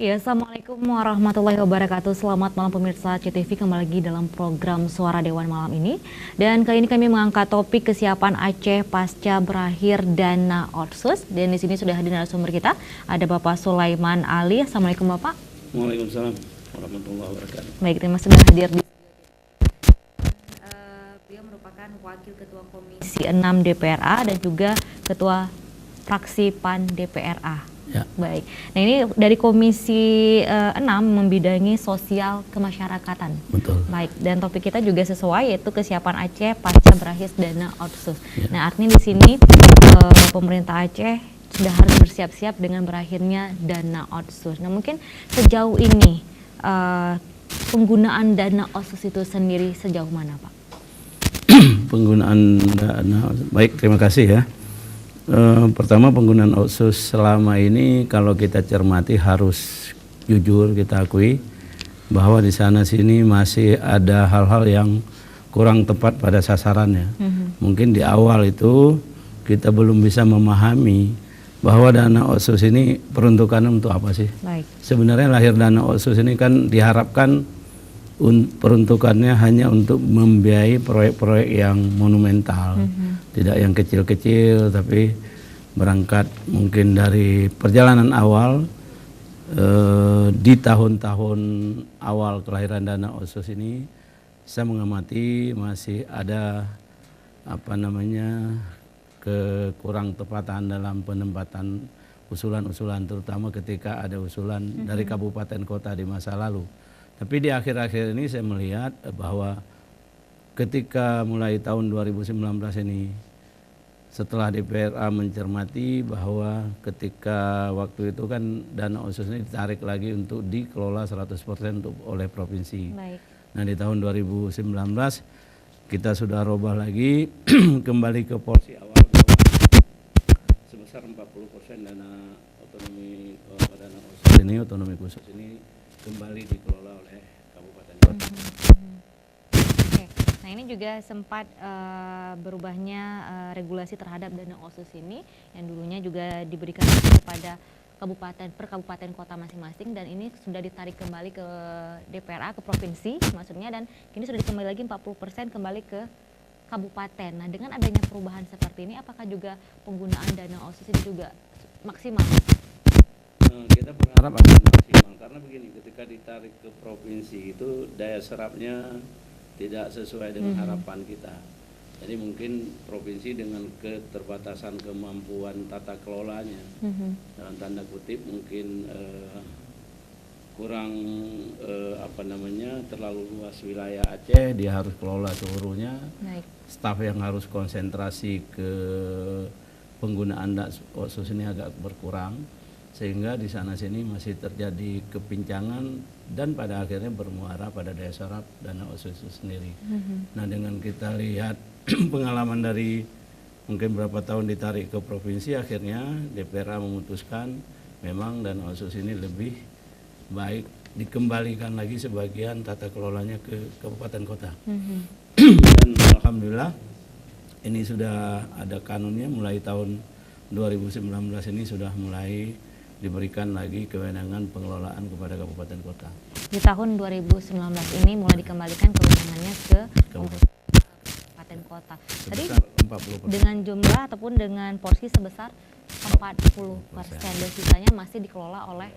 Ya, Assalamualaikum warahmatullahi wabarakatuh. Selamat malam pemirsa CTV, kembali lagi dalam program Suara Dewan malam ini. Dan kali ini kami mengangkat topik kesiapan Aceh pasca berakhir dana otsus. Dan di sini sudah hadir narasumber kita, ada Bapak Sulaiman Ali. Assalamualaikum Bapak. Waalaikumsalam warahmatullahi wabarakatuh. Baik, terima kasih sudah hadir di beliau merupakan Wakil Ketua Komisi 6 DPRA dan juga Ketua Fraksi PAN DPRA. Ya. Baik, nah ini dari Komisi 6 membidangi sosial kemasyarakatan. Betul. Baik, dan topik kita juga sesuai, yaitu kesiapan Aceh pasca berakhir dana otsus. Ya. Nah artinya di sini pemerintah Aceh sudah harus bersiap-siap dengan berakhirnya dana otsus. Nah mungkin sejauh ini penggunaan dana otsus itu sendiri sejauh mana Pak? Penggunaan dana, baik, terima kasih ya. Pertama, penggunaan otsus selama ini kalau kita cermati harus jujur kita akui bahwa di sana sini masih ada hal-hal yang kurang tepat pada sasarannya. Mungkin di awal itu kita belum bisa memahami bahwa dana otsus ini peruntukannya untuk apa sih? Baik. Sebenarnya lahir dana otsus ini kan diharapkan peruntukannya hanya untuk membiayai proyek-proyek yang monumental, tidak yang kecil-kecil, tapi berangkat mungkin dari perjalanan awal di tahun-tahun awal kelahiran dana otsus ini, saya mengamati masih ada kekurang tepatan dalam penempatan usulan-usulan, terutama ketika ada usulan dari kabupaten kota di masa lalu. Tapi di akhir-akhir ini saya melihat bahwa ketika mulai tahun 2019 ini, setelah DPRA mencermati bahwa ketika waktu itu kan dana otsus ini ditarik lagi untuk dikelola 100% oleh provinsi. Baik. Nah di tahun 2019 kita sudah robah lagi kembali ke porsi awal bahwa sebesar 40% dana otonomi dana otsus ini, otonomi khusus ini kembali dikelola oleh kabupaten kota. Oke. Nah ini juga sempat berubahnya regulasi terhadap dana otsus ini yang dulunya juga diberikan kepada kabupaten per kabupaten kota masing-masing, dan ini sudah ditarik kembali ke DPRA, ke provinsi maksudnya, dan kini sudah dikembali lagi 40% kembali ke kabupaten. Nah dengan adanya perubahan seperti ini, apakah juga penggunaan dana otsus ini juga maksimal? Kita berharap akan maksimal, karena begini, ketika ditarik ke provinsi itu daya serapnya tidak sesuai dengan harapan kita. Jadi mungkin provinsi dengan keterbatasan kemampuan tata kelolanya, dalam tanda kutip mungkin kurang terlalu luas wilayah Aceh, dia harus kelola seluruhnya. Baik. Staf yang harus konsentrasi ke penggunaan dana otsus ini agak berkurang, sehingga di sana sini masih terjadi kepincangan dan pada akhirnya bermuara pada daya serap dana otsus itu sendiri. Nah dengan kita lihat pengalaman dari mungkin berapa tahun ditarik ke provinsi, akhirnya DPRA memutuskan memang dana otsus ini lebih baik dikembalikan lagi sebagian tata kelolanya ke kabupaten kota. Dan alhamdulillah ini sudah ada kanunnya, mulai tahun 2019 ini sudah mulai diberikan lagi kewenangan pengelolaan kepada kabupaten kota. Di tahun 2019 ini mulai dikembalikan kewenangannya ke kabupaten kota. Tadi 40%. dengan jumlah ataupun dengan porsi sebesar 40%, dan sisanya masih dikelola oleh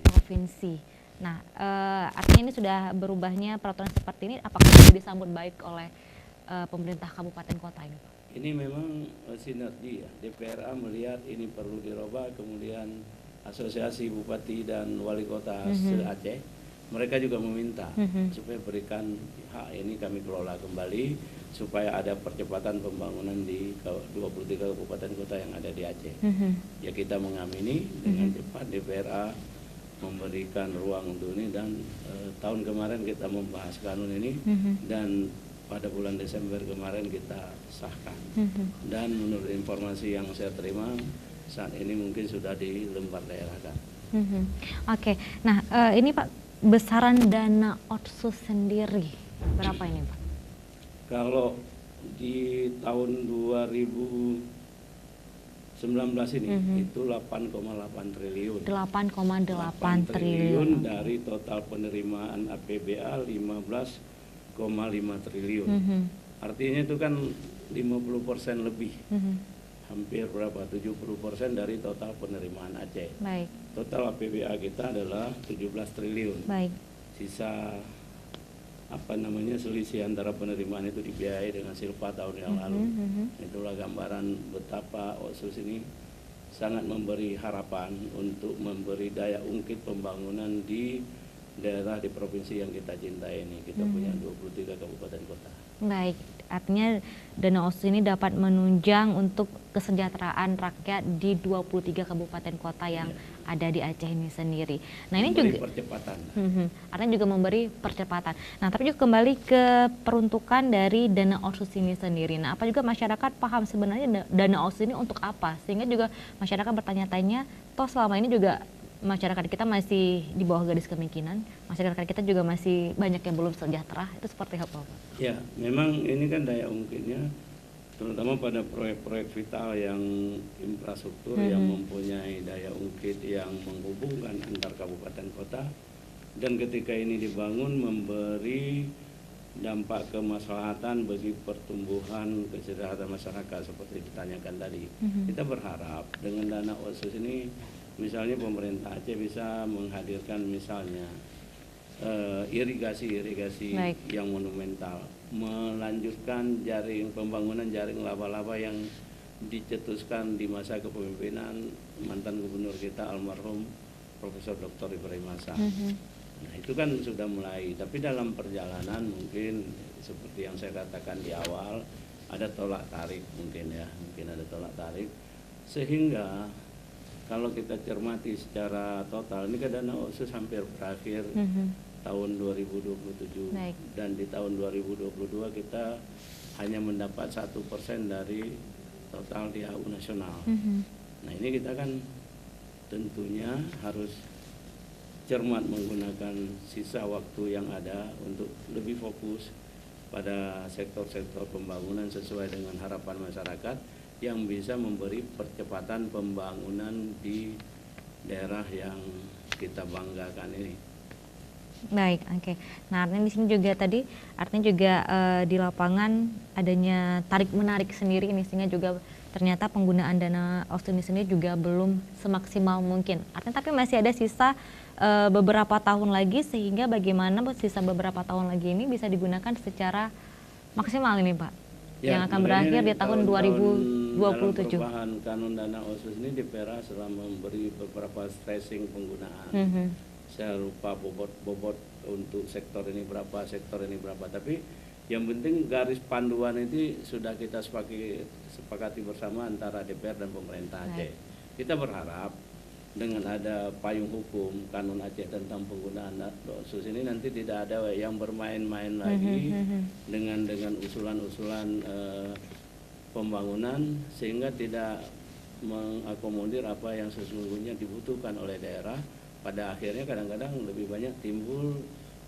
provinsi. Nah, artinya ini sudah berubahnya peraturan seperti ini, apakah sudah disambut baik oleh pemerintah kabupaten kota ini, Pak? Ini memang sinergi ya. DPRA melihat ini perlu dirubah, kemudian Asosiasi Bupati dan Wali Kota se-Aceh, mereka juga meminta supaya berikan hak ini kami kelola kembali, supaya ada percepatan pembangunan di 23 kabupaten kota yang ada di Aceh. Ya kita mengamini dengan cepat, DPRA memberikan ruang untuk ini, dan tahun kemarin kita membahas kanun ini, dan pada bulan Desember kemarin kita sahkan. Dan menurut informasi yang saya terima, saat ini mungkin sudah di lembar daerah kan. Oke. Nah ini Pak, besaran dana otsus sendiri berapa ini Pak? Kalau di tahun 2019 19 ini itu 8,8 triliun. 8,8 triliun. Dari total penerimaan APBA 15,5 triliun. Artinya itu kan 50% lebih. Hampir berapa? 70% dari total penerimaan Aceh. Baik. Total APBA kita adalah 17 triliun. Baik. Sisa selisih antara penerimaan itu dibiayai dengan silpa tahun yang lalu. Itulah gambaran betapa Otsus ini sangat memberi harapan untuk memberi daya ungkit pembangunan di daerah di provinsi yang kita cintai ini. Kita punya 23 kabupaten kota. Baik, artinya dana Otsus ini dapat menunjang untuk kesejahteraan rakyat di 23 kabupaten kota yang ada di Aceh ini sendiri. Nah, ini memberi juga percepatan. Artinya juga memberi percepatan. Nah, tapi juga kembali ke peruntukan dari dana Otsus ini sendiri. Nah, apa juga masyarakat paham sebenarnya dana Otsus ini untuk apa? Sehingga juga masyarakat bertanya-tanya, toh selama ini juga masyarakat kita masih di bawah garis kemiskinan, masyarakat kita juga masih banyak yang belum sejahtera. Itu seperti apa, Pak? Ya, memang ini kan daya ungkitnya terutama pada proyek-proyek vital yang infrastruktur yang mempunyai daya ungkit yang menghubungkan antar kabupaten kota, dan ketika ini dibangun memberi dampak kemaslahatan bagi pertumbuhan kesejahteraan masyarakat seperti ditanyakan tadi. Kita berharap dengan dana Otsus ini misalnya pemerintah Aceh bisa menghadirkan misalnya irigasi yang monumental, melanjutkan pembangunan jaring laba-laba yang dicetuskan di masa kepemimpinan mantan gubernur kita almarhum Profesor Dr. Ibrahim Hasan. Nah, itu kan sudah mulai, tapi dalam perjalanan mungkin seperti yang saya katakan di awal ada tolak tarik mungkin ada tolak tarik, sehingga kalau kita cermati secara total ini kan dana Otsus hampir berakhir tahun 2027. Baik. Dan di tahun 2022 kita hanya mendapat 1% dari total DAU nasional. Nah, ini kita kan tentunya harus cermat menggunakan sisa waktu yang ada untuk lebih fokus pada sektor-sektor pembangunan sesuai dengan harapan masyarakat yang bisa memberi percepatan pembangunan di daerah yang kita banggakan ini. Baik, oke. Nah, artinya di sini juga tadi artinya juga di lapangan adanya tarik menarik sendiri ini, sehingga juga ternyata penggunaan dana Otsus ini sendiri juga belum semaksimal mungkin. Artinya tapi masih ada sisa beberapa tahun lagi, sehingga bagaimana sisa beberapa tahun lagi ini bisa digunakan secara maksimal ini, Pak. Ya, yang akan berakhir di tahun 2027. Dalam perubahan kanun dana Otsus ini DPRA telah memberi beberapa stressing penggunaan. Saya lupa bobot untuk sektor ini berapa, tapi yang penting garis panduan itu sudah kita sepakati bersama antara DPR dan pemerintah Aceh. Kita berharap dengan ada payung hukum kanun Aceh tentang penggunaan Otsus ini nanti tidak ada yang bermain-main lagi dengan usulan-usulan pembangunan, sehingga tidak mengakomodir apa yang sesungguhnya dibutuhkan oleh daerah. Pada akhirnya kadang-kadang lebih banyak timbul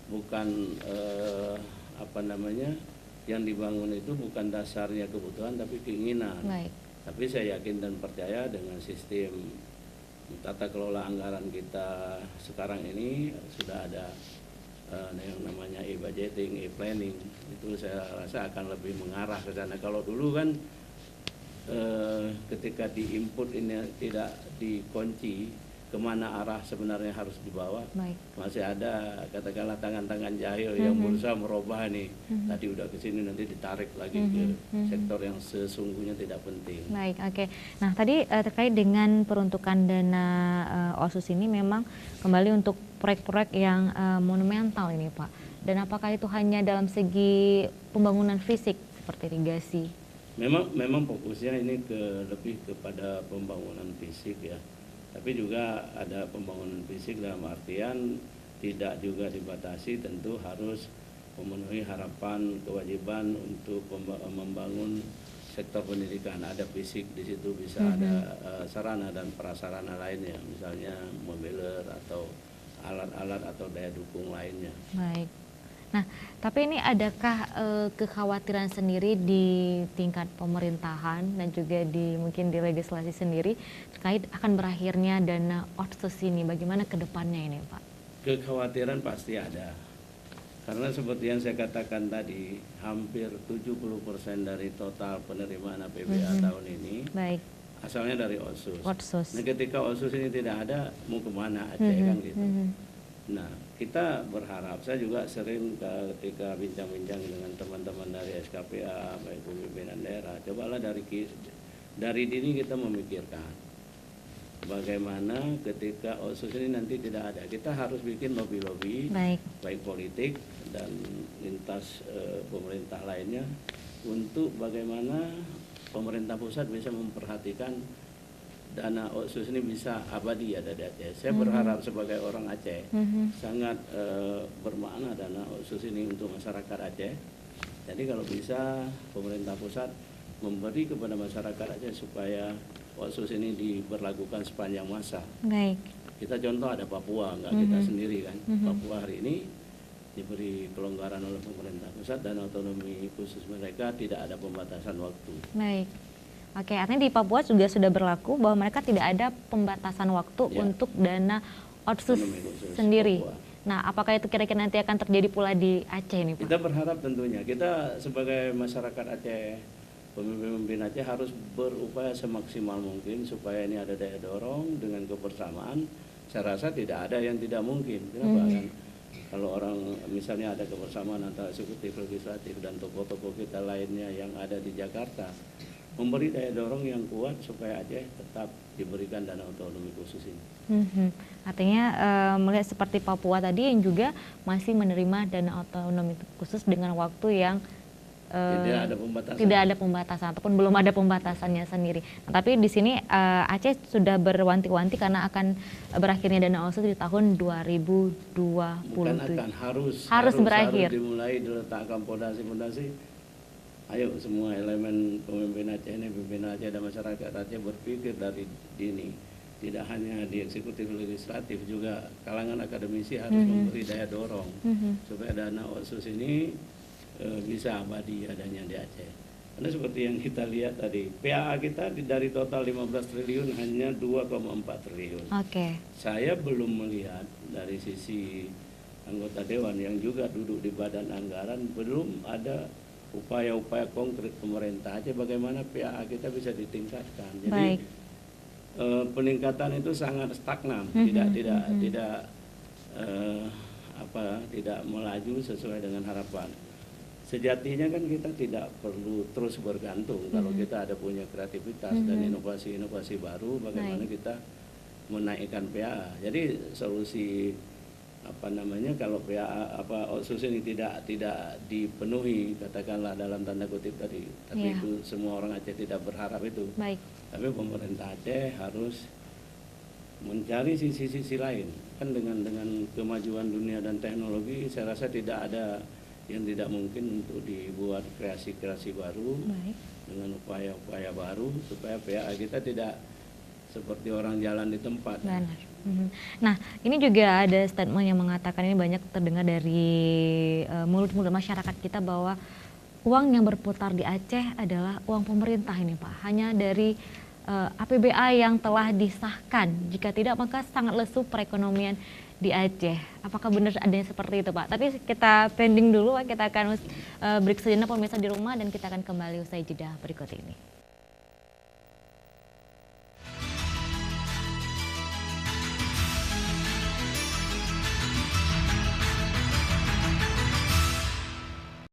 bukan yang dibangun itu bukan dasarnya kebutuhan tapi keinginan. Baik. Tapi saya yakin dan percaya dengan sistem tata kelola anggaran kita sekarang ini sudah ada yang namanya e-budgeting, e-planning, itu saya rasa akan lebih mengarah ke sana. Kalau dulu kan ketika di-input ini tidak dikunci kemana arah sebenarnya harus dibawa. Baik. Masih ada katakanlah tangan-tangan jahil yang berusaha merubah nih. Tadi udah ke sini nanti ditarik lagi ke sektor yang sesungguhnya tidak penting. Baik, oke. Nah, tadi terkait dengan peruntukan dana Otsus ini memang kembali untuk proyek-proyek yang monumental ini, Pak. Dan apakah itu hanya dalam segi pembangunan fisik seperti irigasi? Memang fokusnya ini lebih kepada pembangunan fisik ya. Tapi juga ada pembangunan fisik dalam artian tidak juga dibatasi, tentu harus memenuhi harapan kewajiban untuk membangun sektor pendidikan. Ada fisik di situ, bisa ada sarana dan prasarana lainnya, misalnya mobiler atau alat-alat atau daya dukung lainnya. Baik. Nah, tapi ini adakah kekhawatiran sendiri di tingkat pemerintahan dan juga mungkin di legislasi sendiri terkait akan berakhirnya dana otsus ini? Bagaimana ke depannya ini, Pak? Kekhawatiran pasti ada. Karena seperti yang saya katakan tadi, hampir 70% dari total penerimaan APBA tahun ini Baik, asalnya dari otsus. otsus. Nah, ketika otsus ini tidak ada, mau kemana Aceh kan gitu. Nah, kita berharap, saya juga sering ketika bincang-bincang dengan teman-teman dari SKPA, baik pimpinan daerah, cobalah dari dini kita memikirkan bagaimana ketika otsus ini nanti tidak ada. Kita harus bikin lobby-lobby, baik politik dan lintas pemerintah lainnya, untuk bagaimana pemerintah pusat bisa memperhatikan dana otsus ini bisa abadi ada di Aceh. Saya berharap sebagai orang Aceh sangat bermakna dana otsus ini untuk masyarakat Aceh. Jadi kalau bisa pemerintah pusat memberi kepada masyarakat Aceh supaya otsus ini diberlakukan sepanjang masa. Baik. Kita contoh ada Papua, nggak kita sendiri kan. Papua hari ini diberi kelonggaran oleh pemerintah pusat dan otonomi khusus mereka, tidak ada pembatasan waktu. Baik. Oke, artinya di Papua juga sudah berlaku bahwa mereka tidak ada pembatasan waktu untuk dana otsus sendiri. Papua. Nah, apakah itu kira-kira nanti akan terjadi pula di Aceh nih, Pak? Kita berharap tentunya, kita sebagai masyarakat Aceh, pemimpin Aceh harus berupaya semaksimal mungkin supaya ini ada daya dorong dengan kebersamaan. Saya rasa tidak ada yang tidak mungkin. Kenapa kan? Kalau orang misalnya ada kebersamaan antara eksekutif, legislatif dan tokoh-tokoh kita lainnya yang ada di Jakarta, memberi daya dorong yang kuat supaya Aceh tetap diberikan dana otonomi khusus ini. Artinya melihat seperti Papua tadi yang juga masih menerima dana otonomi khusus dengan waktu yang tidak ada pembatasan ataupun belum ada pembatasannya sendiri. Nah, tapi di sini Aceh sudah berwanti-wanti karena akan berakhirnya dana otsus di tahun 2027. Bukan akan, harus berakhir. Harus dimulai diletakkan pondasi-pondasi. Ayo semua elemen pemimpin Aceh ini, pimpinan Aceh dan masyarakat Aceh berpikir dari dini. Tidak hanya di eksekutif legislatif, juga kalangan akademisi harus memberi daya dorong supaya dana otsus ini bisa abadi adanya di Aceh. Karena seperti yang kita lihat tadi, PAA kita dari total 15 triliun hanya 2,4 triliun. Oke. Saya belum melihat dari sisi anggota dewan yang juga duduk di badan anggaran, belum ada upaya-upaya konkret pemerintah Aceh bagaimana PAA kita bisa ditingkatkan. Jadi peningkatan itu sangat stagnan, tidak melaju sesuai dengan harapan. Sejatinya kan kita tidak perlu terus bergantung. Kalau kita ada punya kreativitas dan inovasi-inovasi baru, bagaimana kita menaikkan PAA. Jadi solusi kalau PAA otsus ini tidak dipenuhi, katakanlah dalam tanda kutip tadi, tapi itu semua orang Aceh tidak berharap itu. Baik. Tapi pemerintah Aceh harus mencari sisi-sisi lain. Kan dengan kemajuan dunia dan teknologi, saya rasa tidak ada yang tidak mungkin untuk dibuat kreasi-kreasi baru. Baik. Dengan upaya-upaya baru supaya PAA kita tidak seperti orang jalan di tempat. Benar. Nah, ini juga ada statement yang mengatakan, ini banyak terdengar dari mulut-mulut masyarakat kita, bahwa uang yang berputar di Aceh adalah uang pemerintah ini, Pak. Hanya dari APBA yang telah disahkan. Jika tidak, maka sangat lesu perekonomian di Aceh. Apakah benar adanya seperti itu, Pak? Tapi kita pending dulu, Pak. Kita akan break sejenak pemirsa di rumah dan kita akan kembali usai jeda berikut ini.